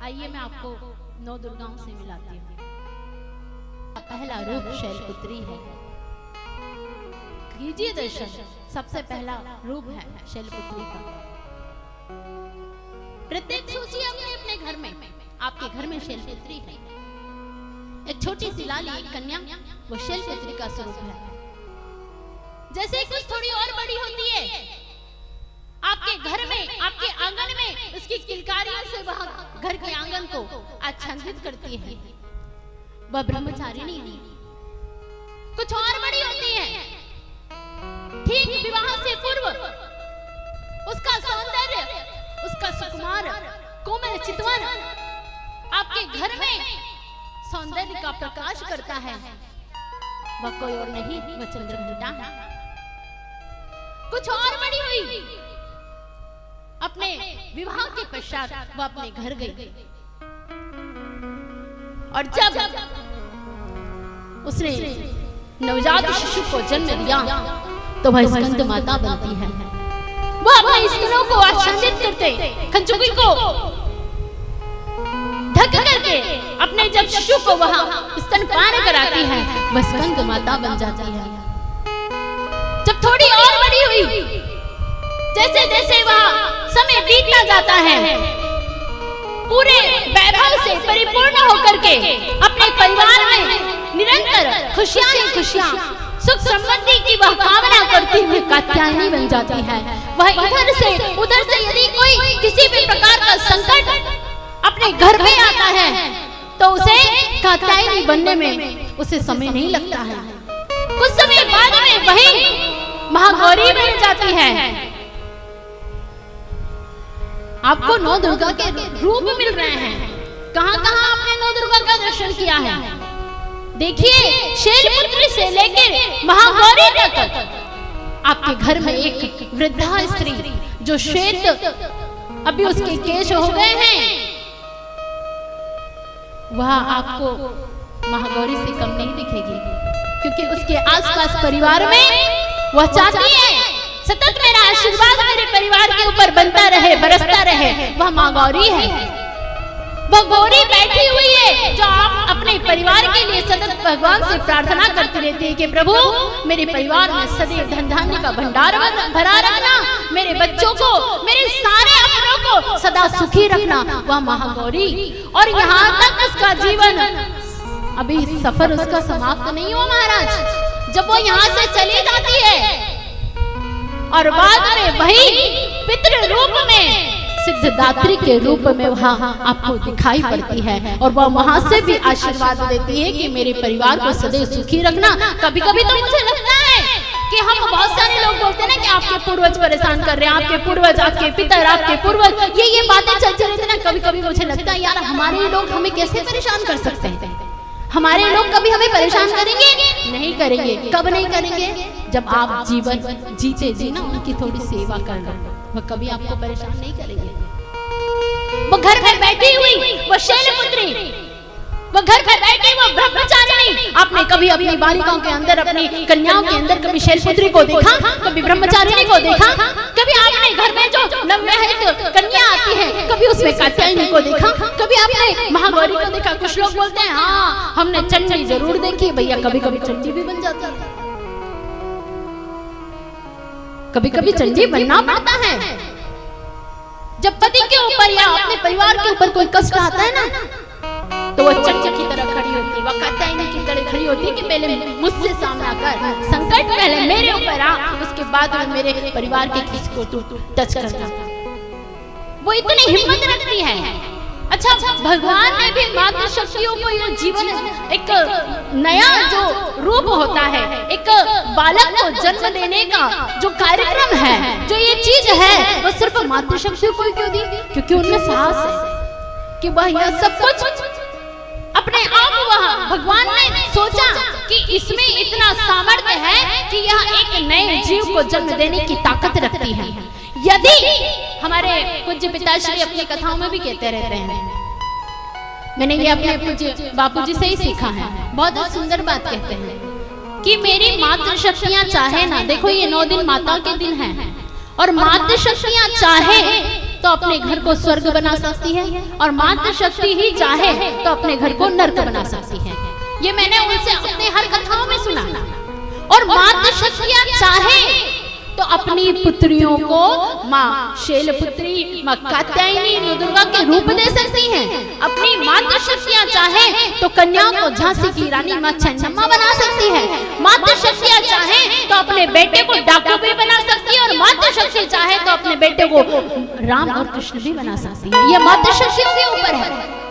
आइए मैं आपको नौ दुर्गाओं से मिलाती हूँ। पहला रूप शैलपुत्री है, कीजिए दर्शन। सबसे पहला रूप है शैलपुत्री का। प्रत्येक सोचिए अपने अपने घर में, आपके घर में शैलपुत्री है। एक छोटी सी लाली, एक कन्या, वो शैलपुत्री का स्वरूप है। जैसे कुछ थोड़ी और बड़ी होती है, आपके घर में, आपके आंगन में उसकी किलकारियों से वह घर के आंगन को आच्छादित करती है। वह ब्रह्मचारिणी है। कुछ और बड़ी होती है, ठीक विवाह से पूर्व उसका सौंदर्य, उसका सुकुमार कोमल चितवन आपके घर में सौंदर्य का प्रकाश करता है। वह कोई और नहीं, वह चंद्रघंटा है। कुछ और बड़ी हुई, अपने विवाह के पश्चात वह अपने घर गई और जब उसने नवजात शिशु को जन्म दिया तो वह स्कंद माता बनती है। वह अपने स्तनों को आच्छादित करते, कंचुकी को ढक करके अपने जब शिशु को वहां स्तनपान कराती है, वह स्कंद माता बन जाती है। जब थोड़ी और बड़ी हुई, जैसे जैसे वह समय बीतता जाता है, पूरे वैभव से परिपूर्ण होकर के अपने परिवार में निरंतर खुशियां ही खुशियां, सुख समृद्धि की वह कामना करती हुई कात्यायनी बन जाती है। वह इधर से उधर से यदि कोई किसी भी प्रकार का संकट अपने घर में आता है तो उसे कात्यायनी बनने में उसे समय नहीं लगता है। कुछ समय बाद में वही महागौरी बन जाती है। आपको नौ दुर्गा के रूप मिल रहे हैं। कहां कहां आपने नौ दुर्गा का दर्शन किया है? देखिए, शैलपुत्री से लेकर महागौरी तक आपके घर में एक वृद्धा स्त्री जो श्वेत, अभी उसके केश हो गए हैं, वह आपको महागौरी से कम नहीं दिखेगी, क्योंकि उसके आसपास परिवार में वह चाहती है सतत मेरा आशीर्वाद मेरे परिवार के ऊपर बनता रहे, बरसता रहे। वह माँ गौरी है। वह गौरी बैठी हुई है जो आप अपने परिवार के लिए सतत भगवान से प्रार्थना करती रहती है कि प्रभु मेरे परिवार में सदैव धन धान्य का भंडार भरा रखना, मेरे बच्चों को, मेरे सारे अपनों को सदा सुखी रखना। वह महागौरी, और यहाँ तक उसका जीवन, अभी सफर उसका समाप्त नहीं हुआ महाराज। जब वो यहाँ से चली जाती है और बाद में वही पितृ रूप में, सिद्धदात्री के रूप में वहाँ आपको दिखाई पड़ती है, और वह वहाँ से भी आशीर्वाद देती है कि मेरे परिवार को सदैव सुखी रखना। कभी कभी तो मुझे लगता है कि हम, बहुत सारे लोग बोलते हैं ना कि आपके पूर्वज परेशान कर रहे हैं, आपके पूर्वज, आपके पितर, आपके पूर्वज, ये बातें चलती रहती है ना। कभी कभी मुझे लगता है यार, हमारे लोग हमें कैसे परेशान कर सकते हैं? हमारे लोग कभी हमें परेशान करेंगे? नहीं करेंगे। कब नहीं करेंगे? जब आप जीवन जीते जी ना उनकी थोड़ी सेवा कर लो, वह कभी आपको परेशान नहीं करेंगे। वो घर में बैठी हुई वो शैलपुत्री, वो घर में बैठी वो ब्रह्मचारिणी। आपने कभी अपनी बालिकाओं के अंदर, अपनी कन्याओं के अंदर कभी शैलपुत्री को देखा? कभी ब्रह्मचारिणी को देखा? कभी आपने घर में जो नवविवाहित कन्या आती है, कभी उसमें कात्यायनी को देखा? कभी आपने महागौरी को देखा? कुछ लोग बोलते हैं हाँ हमने चंडी जरूर देखी। भैया कभी कभी चंडी भी बन जाता है, कभी कभी चंडी बनना पड़ता है। जब पति के ऊपर या अपने परिवार के ऊपर कोई कष्ट आता है ना, तो वो चंडी की तरह खड़ी होती है, वो कात्यायनी की तरह खड़ी होती है कि पहले मुझसे सामना कर, संकट पहले मेरे ऊपर आ, उसके बाद में मेरे परिवार के किसी को तू टच करना। वो इतनी हिम्मत रखती है। अच्छा, भगवान ने भी मातृ शक्तियों को ये जीवन, एक नया जो रूप होता है, एक बालक को जन्म देने का जो कार्यक्रम है, जो ये चीज है, वो सिर्फ मातृ शक्तियों को क्यों दी? क्योंकि उनमें साहस है कि वह यह सब कुछ अपने आप, वह भगवान ने सोचा कि इसमें इतना सामर्थ्य है कि यह एक नए जीव को जन्म देने की ताकत रखती है। यदि हमारे पूज्य पिताश्री अपनी कथाओं में भी कहते रहते हैं, मैंने ये अपने पूज्य बापूजी से ही सीखा है, बहुत सुंदर बात कहते हैं कि मेरी मातृ शक्तियां चाहे ना, देखो ये 9 दिन माता के दिन हैं, और मातृ शक्तियां चाहे तो अपने घर को स्वर्ग बना सकती है, और मातृ शक्ति ही चाहे तो अपने घर को नर्क बना सकती है। ये मैंने उनसे अपने हर कथाओं में सुना। और मातृ शक्तियां चाहे तो अपनी पुत्रियों को माँ शैलपुत्री, माँ कात्यायनी, माँ दुर्गा के रूप दे सकती हैं। अपनी मातृ शक्तियां चाहे तो कन्याओं को झांसी की रानी माँ छन्नम्मा बना सकती है। मातृ शक्तियां चाहे तो अपने बेटे को डाकू भी बना सकती है, और मातृ शक्ति चाहे तो अपने बेटे को राम और कृष्ण भी बना सकती है। ये मातृ शक्तियों के ऊपर है।